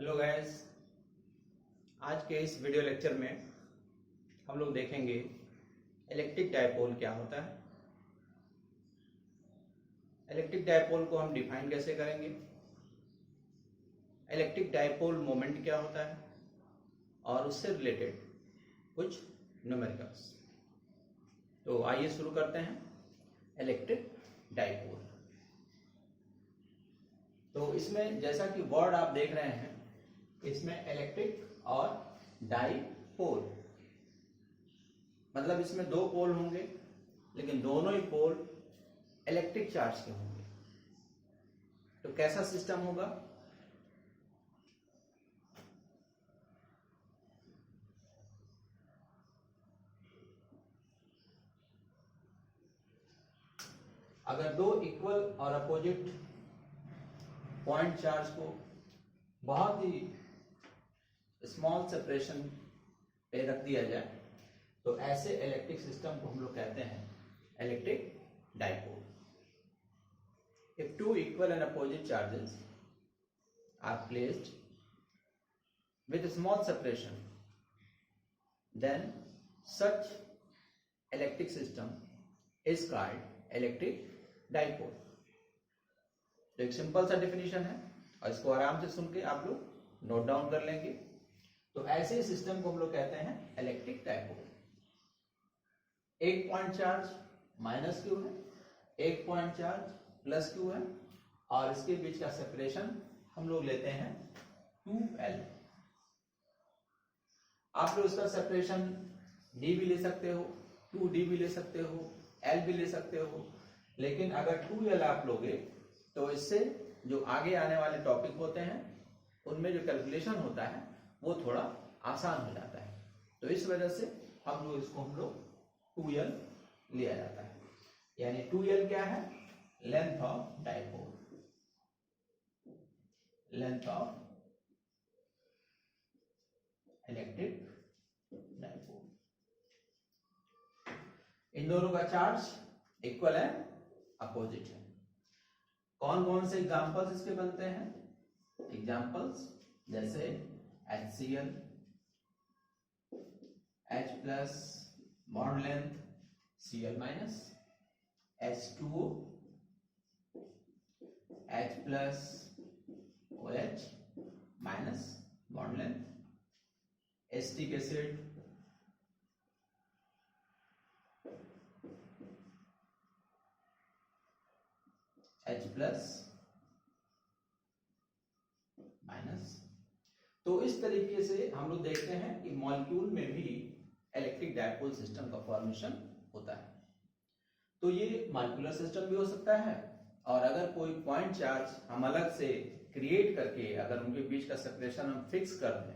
Hello guys, आज के इस वीडियो लेक्चर में हम लोग देखेंगे इलेक्ट्रिक डायपोल क्या होता है। इलेक्ट्रिक डायपोल को हम डिफाइन कैसे करेंगे, इलेक्ट्रिक डायपोल मोमेंट क्या होता है और उससे रिलेटेड कुछ न्यूमेरिकल्स। तो आइए शुरू करते हैं। इलेक्ट्रिक डायपोल, तो इसमें जैसा कि वर्ड आप देख रहे हैं, इसमें इलेक्ट्रिक और डाइपोल मतलब इसमें दो पोल होंगे, लेकिन दोनों ही पोल इलेक्ट्रिक चार्ज के होंगे। तो कैसा सिस्टम होगा, अगर दो इक्वल और अपोजिट पॉइंट चार्ज को बहुत ही स्मॉल सेपरेशन पे रख दिया जाए तो ऐसे इलेक्ट्रिक सिस्टम को हम लोग कहते हैं electric dipole. If two equal and opposite charges are placed with small separation, then such electric system is called electric dipole। तो एक सिंपल सा डेफिनेशन है और इसको आराम से सुन के आप लोग नोट डाउन कर लेंगे। तो ऐसे सिस्टम को हम लोग कहते हैं इलेक्ट्रिक डाइपोल। एक पॉइंट चार्ज माइनस क्यू है, एक पॉइंट चार्ज प्लस क्यू है और इसके बीच का सेपरेशन हम लोग लेते हैं 2L। आप लोग इसका सेपरेशन D भी ले सकते हो, 2D भी ले सकते हो, L भी ले सकते हो, लेकिन अगर 2L आप लोगे तो इससे जो आगे आने वाले टॉपिक होते हैं उनमें जो कैलकुलेशन होता है वो थोड़ा आसान हो जाता है। तो इस वजह से हम लोग 2L लिया जाता है। यानी 2L क्या है, length of dipole, length of electric dipole. इन दोनों का चार्ज इक्वल है, अपोजिट है। कौन कौन से एग्जांपल्स इसके बनते हैं, एग्जांपल्स जैसे HCl, H plus bond length Cl minus, H2O, H plus OH minus bond length, acetic acid, H plus minus. तो इस तरीके से हम लोग देखते हैं कि मॉलिक्यूल में भी इलेक्ट्रिक डाइपोल सिस्टम का फॉर्मेशन होता है। तो ये मॉलिक्यूलर सिस्टम भी हो सकता है, और अगर कोई पॉइंट चार्ज हम अलग से क्रिएट करके अगर उनके बीच का सेपरेशन हम फिक्स कर दें,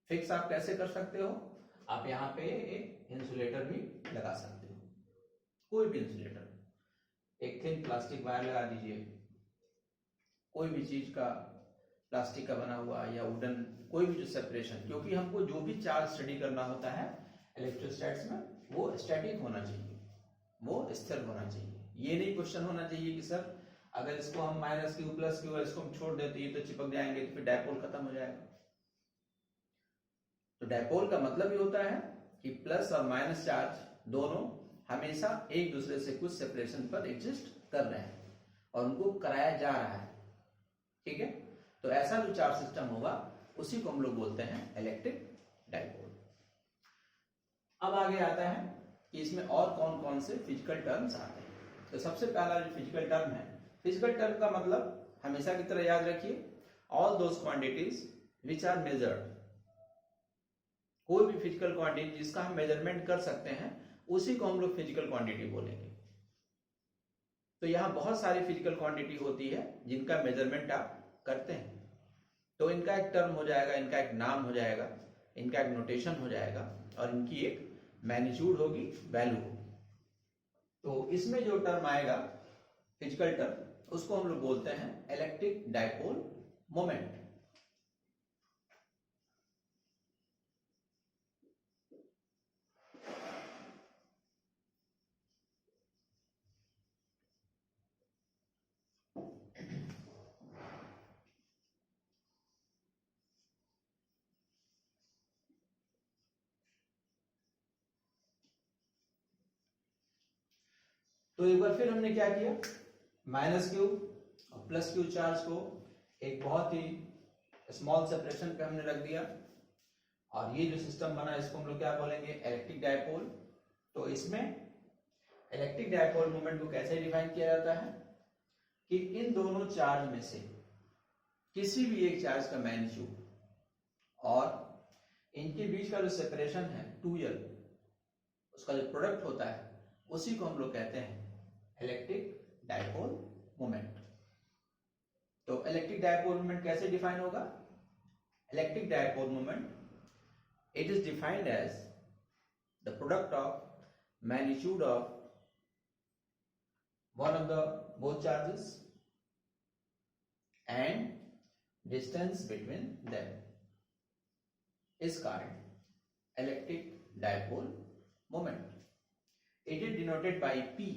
फिक्स आप कैसे कर सकते हो, आप यहाँ पे एक इंसुलेटर भी लगा सकते हो, कोई भी इंसुलेटर, एक थिन प्लास्टिक वायर लगा दीजिए, कोई भी चीज का प्लास्टिक का बना हुआ या वुडन, कोई भी जो सेपरेशन, क्योंकि हमको जो भी चार्ज स्टडी करना होता है इलेक्ट्रोस्टैटिक्स में वो स्टैटिक होना चाहिए, वो स्थिर होना चाहिए। ये नहीं क्वेश्चन होना चाहिए कि सर अगर इसको हम माइनस क्यू प्लस क्यू इसको हम छोड़ देते ये तो चिपक जाएंगे तो फिर डाइपोल खत्म हो जाएगा। तो डाइपोल का मतलब ये होता है कि प्लस और माइनस चार्ज दोनों हमेशा एक दूसरे से कुछ सेपरेशन पर एग्जिस्ट कर रहे हैं और उनको कराया जा रहा है, ठीक है। तो ऐसा जो चार्ज सिस्टम होगा उसी को हम लोग बोलते हैं इलेक्ट्रिक डाइपोल। अब आगे आता है कि इसमें और कौन कौन से फिजिकल टर्म्स आते हैं। तो सबसे पहला जो फिजिकल टर्म है, फिजिकल टर्म का मतलब हमेशा की तरह याद रखिए, all those quantities which are measured. कोई भी फिजिकल क्वांटिटी जिसका हम मेजरमेंट कर सकते हैं उसी को हम लोग फिजिकल क्वांटिटी बोलेंगे। तो यहां बहुत सारी फिजिकल क्वांटिटी होती है जिनका मेजरमेंट आप करते हैं, तो इनका एक टर्म हो जाएगा, इनका एक नाम हो जाएगा, इनका एक नोटेशन हो जाएगा और इनकी एक मैग्नीट्यूड होगी, वैल्यू होगी। तो इसमें जो टर्म आएगा फिजिकल टर्म उसको हम लोग बोलते हैं इलेक्ट्रिक डाइपोल मोमेंट। तो एक बार फिर हमने क्या किया, माइनस क्यू और प्लस क्यू चार्ज को एक बहुत ही स्मॉल सेपरेशन पे हमने रख दिया, और ये जो सिस्टम बना इसको हम लोग क्या बोलेंगे, इलेक्ट्रिक डायपोल। तो इसमें इलेक्ट्रिक डायपोल मोमेंट को कैसे डिफाइन किया जाता है कि इन दोनों चार्ज में से किसी भी एक चार्ज का मैग्नीट्यूड और इनके बीच का जो सेपरेशन है 2l, उसका जो प्रोडक्ट होता है उसी को हम लोग कहते हैं इलेक्ट्रिक डायपोल मोमेंट। तो इलेक्ट्रिक डायपोल मोमेंट कैसे डिफाइन होगा, electric dipole moment it is defined as the product of magnitude of one of the both charges and distance between them is called electric dipole moment. It is denoted by P.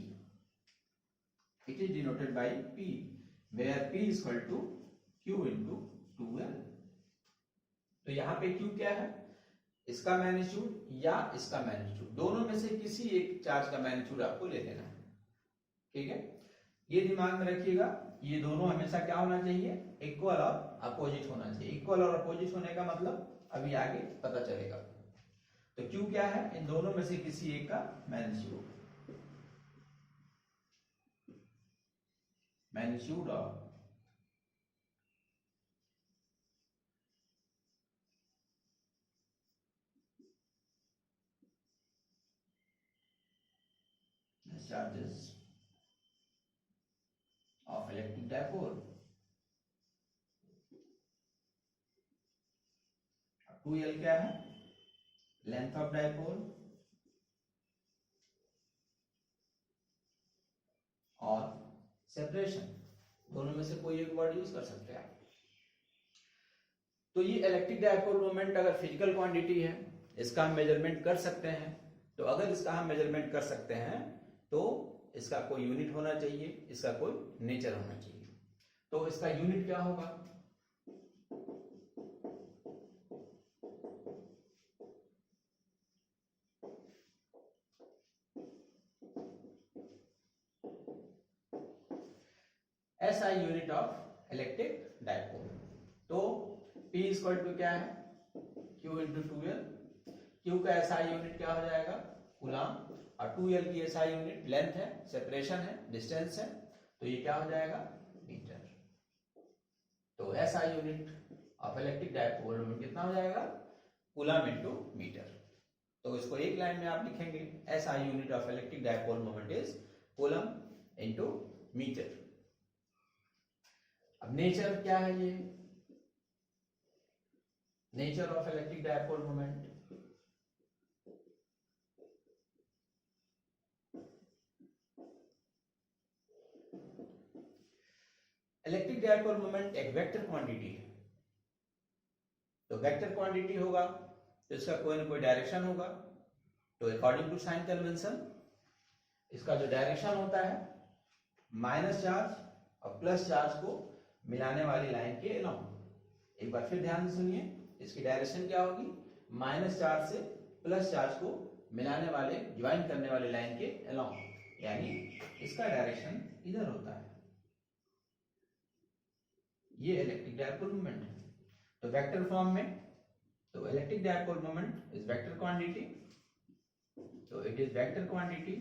It is denoted by P, where P is equal to Q into 2L. तो यहाँ पे Q क्या है, इसका magnitude या इसका magnitude, दोनों में से किसी एक चार्ज का मैग्नीट्यूड आपको ले लेना है, ठीक है। ये दिमाग में रखिएगा, ये दोनों हमेशा क्या होना चाहिए, इक्वल और अपोजिट होना चाहिए। इक्वल और अपोजिट होने का मतलब अभी आगे पता चलेगा। तो क्यू क्या है, इन दोनों में से किसी एक का magnitude, magnitude of charges of electric dipole, 2l क्या है, लेंथ ऑफ डायपोल, और सेपरेशन, दोनों में से कोई एक वर्ड यूज कर सकते हैं आप। तो ये इलेक्ट्रिक डायपोल मोमेंट अगर फिजिकल क्वांटिटी है, इसका हम मेजरमेंट कर सकते हैं। तो अगर इसका हम मेजरमेंट कर सकते हैं तो इसका कोई यूनिट होना चाहिए, इसका कोई नेचर होना चाहिए। तो इसका यूनिट क्या होगा, SI unit of electric dipole. तो P इक्वल टू क्या है, Q इंटू 2L। Q का SI यूनिट क्या हो जाएगा, कूलम, और 2L की SI यूनिट लेंथ है, सेपरेशन है, डिस्टेंस है, तो ये क्या हो जाएगा, मीटर। तो SI unit of electric dipole moment कितना हो जाएगा, कूलम इंटू मीटर। तो इसको एक लाइन में आप लिखेंगे, SI unit of electric dipole moment is coulomb into metre. अब नेचर क्या है, ये nature of electric dipole moment, electric dipole moment एक वेक्टर क्वांटिटी है। तो वेक्टर क्वांटिटी होगा तो इसका कोई ना कोई डायरेक्शन होगा। तो अकॉर्डिंग टू साइन कन्वेंशन इसका जो डायरेक्शन होता है, माइनस चार्ज और प्लस चार्ज को मिलाने वाली लाइन के अलोंग। एक बार फिर ध्यान से सुनिए, इसकी डायरेक्शन क्या होगी, माइनस चार्ज से प्लस चार्ज को मिलाने वाले, ज्वाइन करने वाली लाइन के अलोंग, यानी इसका डायरेक्शन इधर होता है। ये इलेक्ट्रिक डायपोल मोमेंट है। तो वेक्टर फॉर्म में, तो electric dipole moment is vector quantity, तो इट इज वेक्टर क्वांटिटी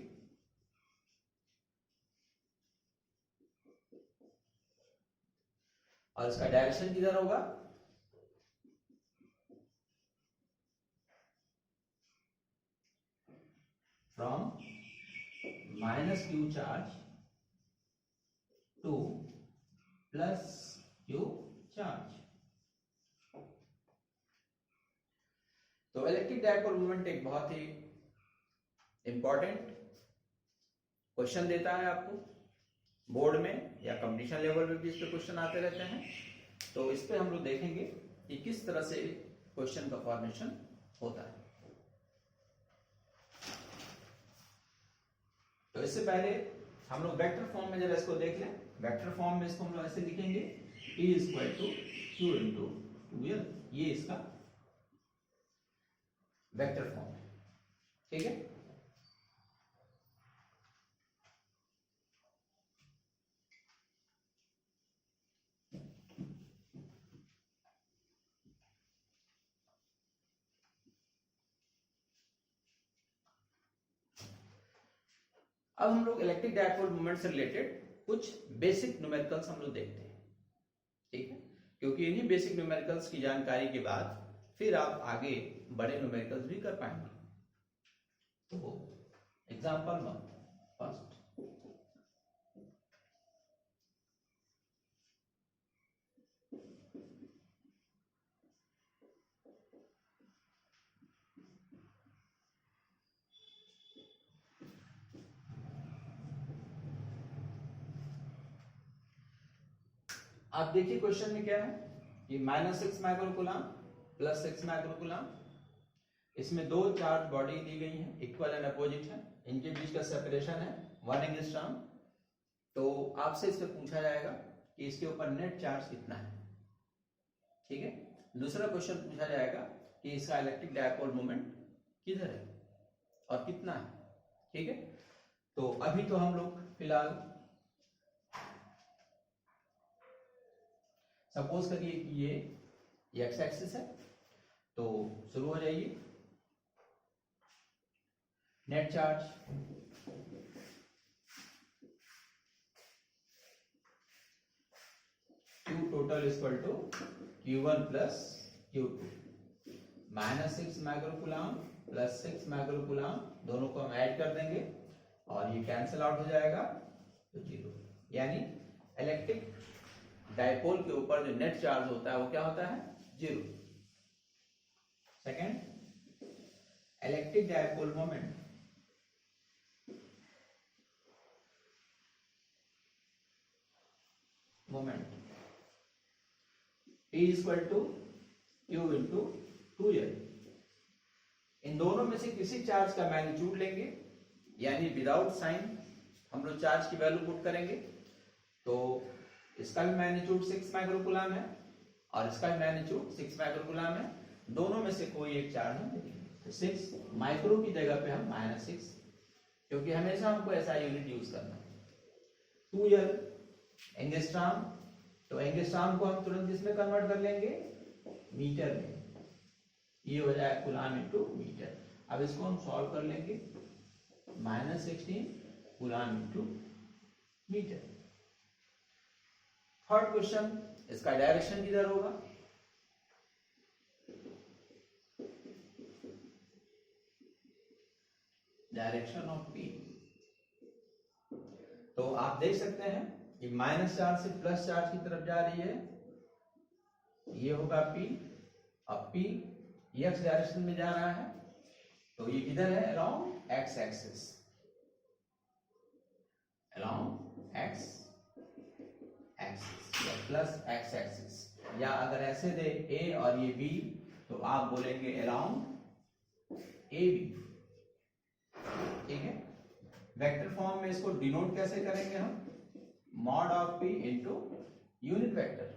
और इसका डायरेक्शन किधर होगा, from minus Q charge two plus Q charge. तो इलेक्ट्रिक डायपोल मोमेंट एक बहुत ही इंपॉर्टेंट क्वेश्चन देता है आपको बोर्ड में या कंपटीशन लेवल में भी इस पे क्वेश्चन आते रहते हैं। तो इस पे हम लोग देखेंगे कि किस तरह से क्वेश्चन का फॉर्मेशन होता है। तो इससे पहले हम लोग वेक्टर फॉर्म में जरा इसको देख लें। वेक्टर फॉर्म में इसको हम लोग ऐसे लिखेंगे, P equal to Q into 2L, ये इसका वेक्टर फॉर्म है, ठीक है। अब हम लोग इलेक्ट्रिक डायपोल मोमेंट से रिलेटेड कुछ बेसिक न्यूमेरिकल्स हम लोग देखते हैं, ठीक है, क्योंकि इन्हीं बेसिक न्यूमेरिकल्स की जानकारी के बाद फिर आप आगे बड़े न्यूमेरिकल्स भी कर पाएंगे। तो एग्जांपल 1 फर्स्ट, आप देखिए क्वेश्चन में क्या है कि -6 माइक्रोकूलम प्लस 6 माइक्रोकूलम, इसमें दो चार्ज बॉडी दी गई है, इक्वल एंड अपोजिट है, इनके बीच का सेपरेशन है 1 एंगस्ट्रॉम। तो आपसे इससे पूछा जाएगा कि इसके ऊपर नेट चार्ज कितना है, ठीक है। दूसरा क्वेश्चन पूछा जाएगा कि इसका इलेक्ट्रिक डायपोल मोमेंट किधर है और कितना है, ठीक है। तो अभी तो हम लोग फिलहाल सपोज करिए कि ये एक्स एक्सिस है, तो शुरू हो जाइए। Net charge Q total equal to Q1 plus Q2, -6 microcoulomb plus 6 microcoulomb, दोनों को हम ऐड कर देंगे और ये कैंसिल आउट हो जाएगा तो 0। यानी इलेक्ट्रिक डायपोल के ऊपर जो नेट चार्ज होता है वो क्या होता है, 0। Second, electric dipole moment P equal to Q into 2L। इन दोनों में से किसी चार्ज का मैग्नीट्यूड लेंगे, यानी विदाउट साइन हम लोग चार्ज की वैल्यू पुट करेंगे। तो इसका भी मैग्नीट्यूड 6 माइक्रोकूलम है और इसका भी मैग्नीट्यूड 6 माइक्रोकूलम है, दोनों में से कोई एक चार्ज हम लेंगे। तो 6 माइक्रो की जगह पे हम -6, क्योंकि हमेशा हमको ऐसा यूनिट यूज करना है। 2L एंगस्ट्रॉम, तो एंगस्ट्रॉम को हम तुरंत इसमें कन्वर्ट कर लेंगे मीटर में, ये हो जाए कूलम इंटू मीटर। अब इसको हम सॉल्व कर लेंगे, -16 coulomb into metre. Third question, इसका डायरेक्शन किधर होगा, डायरेक्शन ऑफ P। तो आप देख सकते हैं कि माइनस चार्ज से प्लस चार्ज की तरफ जा रही है, ये होगा P। अब P x डायरेक्शन में जा रहा है, तो ये किधर है, along x axis, along x axis या प्लस x एक्सिस, या अगर ऐसे दे A और ये B तो आप बोलेंगे अलोंग AB, ठीक है। वेक्टर फॉर्म में इसको डिनोट कैसे करेंगे हम, mod of P into unit vector.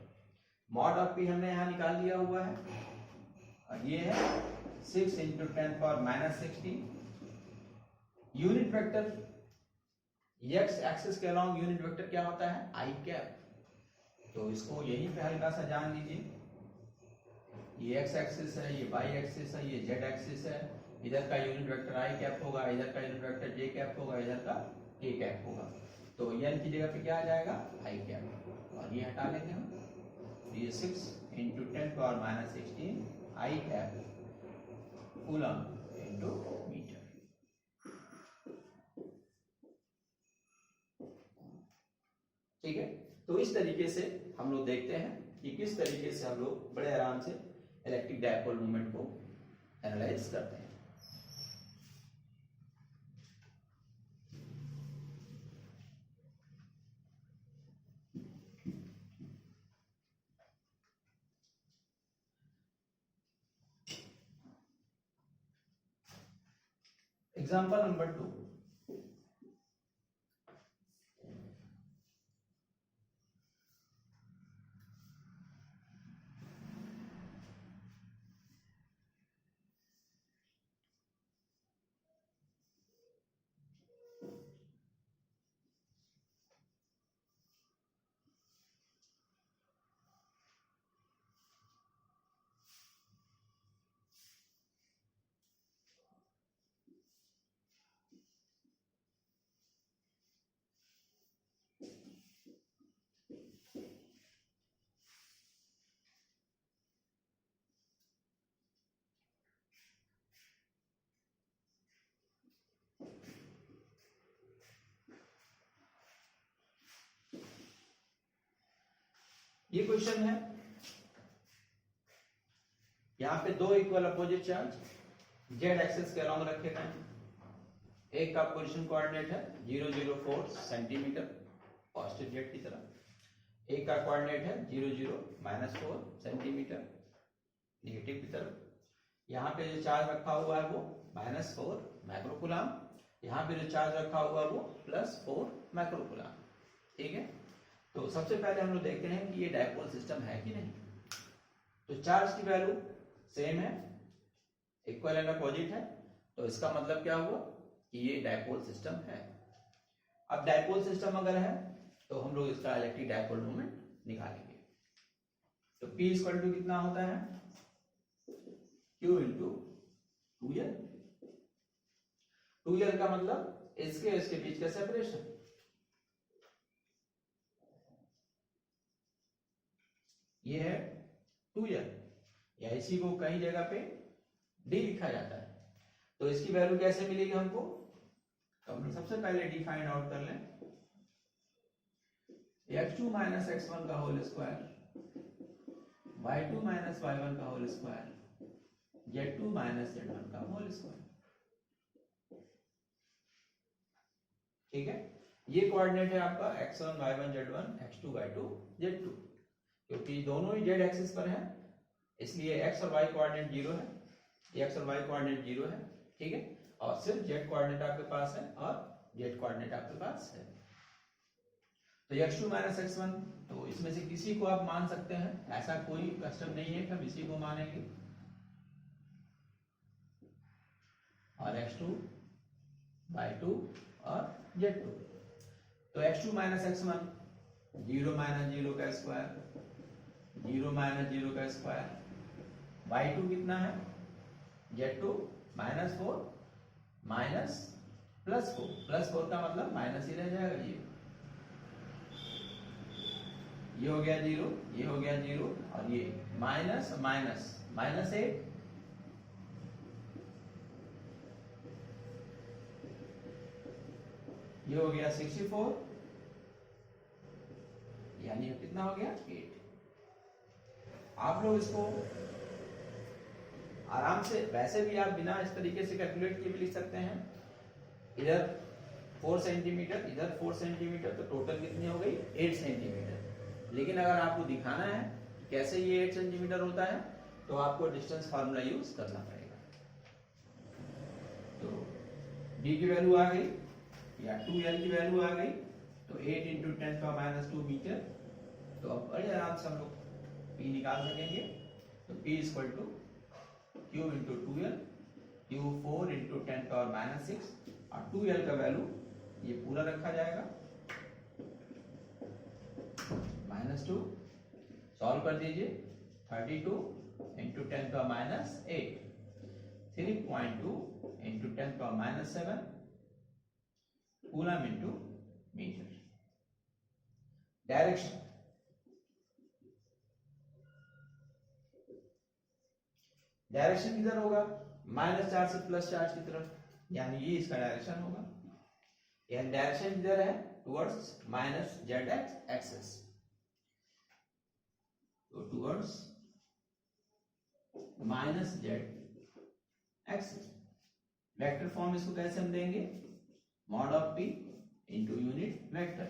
Mod of P हमने यहां निकाल लिया हुआ है, और ये है 6 into 10⁻⁻16। Unit vector x axis के अलोंग यूनिट वेक्टर क्या होता है, आई कैप। तो इसको यहीं पे हल्का सा जान लीजिए, ये x एक्सिस है, ये y एक्सिस है, ये z एक्सिस है, इधर का यूनिट वेक्टर आई कैप होगा, इधर का यूनिट वेक्टर j कैप होगा, इधर का k कैप होगा। तो n की जगह पे क्या आ जाएगा, आई कैप, और ये हटा लेंगे हम, ये 6 इंटू 10⁻⁻16 आई कैप कूलम इंटू मीटर, ठीक है। तो इस तरीके से हम लोग देखते हैं कि किस तरीके से हम लोग बड़े आराम से इलेक्ट्रिक डायपोल मोमेंट को एनालाइज करते हैं। एग्जाम्पल नंबर 2, ये क्वेश्चन है, यहां पे दो equal opposite charge Z axis के अलॉन्ग रखे गए हैं। एक का पोजीशन कोऑर्डिनेट है 004 सेंटीमीटर पॉजिटिव जेड की तरफ, एक का कोऑर्डिनेट है 00-4 सेंटीमीटर नेगेटिव की तरफ। यहाँ पे जो चार्ज रखा हुआ है वो -4 माइक्रोकूलम, यहाँ पे जो चार्ज रखा हुआ है वो +4 माइक्रोकूलम। ठीक है, तो सबसे पहले हम लोग देखते हैं कि ये डायपोल सिस्टम है कि नहीं। तो चार्ज की वैल्यू सेम है, इक्वल एंड अपोजिट है, तो इसका मतलब क्या हुआ कि ये डायपोल सिस्टम है। अब डायपोल सिस्टम अगर है तो हम लोग इसका इलेक्ट्रिक डायपोल मोमेंट निकालेंगे। तो P इक्वल टू कितना होता है, Q इंटू 2L। 2L का मतलब इसके बीच का सेपरेशन, ये है 2L, या इसी को कई जगह पे D लिखा जाता है। तो इसकी वैल्यू कैसे मिलेगी हमको, तो हम सबसे पहले डी फाइंड आउट कर लें। x2 माइनस x1 का whole square, y2 minus y1 का whole square, z2 minus z1 का होल स्क्वायर। ठीक है, ये कोऑर्डिनेट है आपका x1 y1 z1, x2 y2 z2। क्योंकि दोनों ही z एक्सिस पर है इसलिए x और y कोऑर्डिनेट 0 है, x और y कोऑर्डिनेट 0 है। ठीक है, और सिर्फ z कोऑर्डिनेट आपके पास है और z कोऑर्डिनेट आपके पास है। तो x2 माइनस x1, तो इसमें से किसी को आप मान सकते हैं, ऐसा कोई कस्टम नहीं है कि हम इसी को मानेंगे। और x2 y2 और z2, तो x2 माइनस x1 0 माइनस 0 का स्क्वायर, 0 माइनस 0 का स्क्वायर, y2 कितना है z2 -4 माइनस +4, +4 का मतलब माइनस ही रह जाएगा। ये हो गया 0, ये हो गया 0, और ये माइनस माइनस -8, ये हो गया 64, यानी कितना हो गया 8। आप लोग इसको आराम से, वैसे भी आप बिना इस तरीके से कैलकुलेट किए भी लिख सकते हैं। इधर 4 सेंटीमीटर, इधर 4 सेंटीमीटर, तो टोटल कितनी हो गई 8 सेंटीमीटर। लेकिन अगर आपको दिखाना है कैसे ये 8 सेंटीमीटर होता है तो आपको डिस्टेंस फार्मूला यूज करना पड़ेगा। तो d की वैल्यू आ गई या 2L की वैल्यू आ गई, तो 8 इंटू 10⁻² मीटर। तो अब बड़े आराम से हम लोग P निकाल सकेंगे। तो P equal to Q into 2L, Q 4 into 10⁻6, और 2L का वैल्यू ये पूरा रखा जाएगा -2। सॉल्व कर दीजिए, 32 into 10⁻8, 3.2 into 10⁻7 coulomb into metre. Direction, direction किधर होगा, -4 से प्लस चार्ज की तरफ, यानी ये इसका डायरेक्शन होगा। यानी डायरेक्शन किधर है, टुवर्ड्स -z एक्सिस, तो towards -z axis. Vector form इसको कैसे हम देंगे, mod of p into unit vector.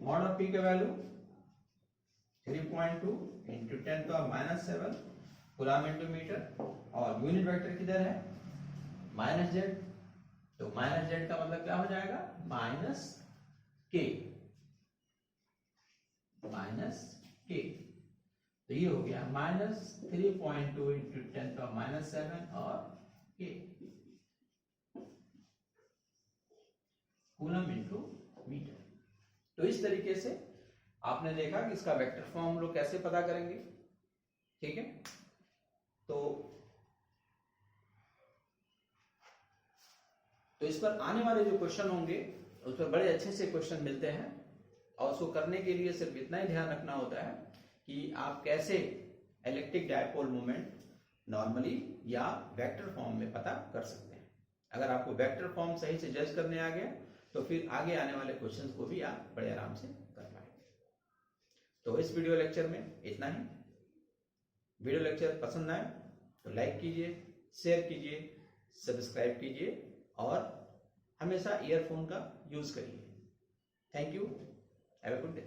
Mod of p का value 3.2 into 10⁻7 coulomb into metre, और यूनिट वेक्टर किधर है -z, तो -z का मतलब क्या हो जाएगा -k, तो ये हो गया -3.2 इंटू 10⁻7 और k कूलम इंटू मीटर। तो इस तरीके से आपने देखा कि इसका वेक्टर फॉर्म हम लोग कैसे पता करेंगे। ठीक है, तो इस पर आने वाले जो क्वेश्चन होंगे उस पर बड़े अच्छे से क्वेश्चन मिलते हैं, और उसको करने के लिए सिर्फ इतना ही ध्यान रखना होता है कि आप कैसे इलेक्ट्रिक डायपोल मोमेंट नॉर्मली या वेक्टर फॉर्म में पता कर सकते हैं। अगर आपको वेक्टर फॉर्म सही से जज करने आ गया तो फिर आगे आने वाले क्वेश्चंस को भी आप बड़े आराम से कर पाएंगे। तो इस वीडियो लेक्चर में इतना ही। वीडियो लेक्चर पसंद आए तो लाइक कीजिए, शेयर कीजिए, सब्सक्राइब कीजिए और हमेशा ईयरफोन का यूज करिए। Thank you, have a good day.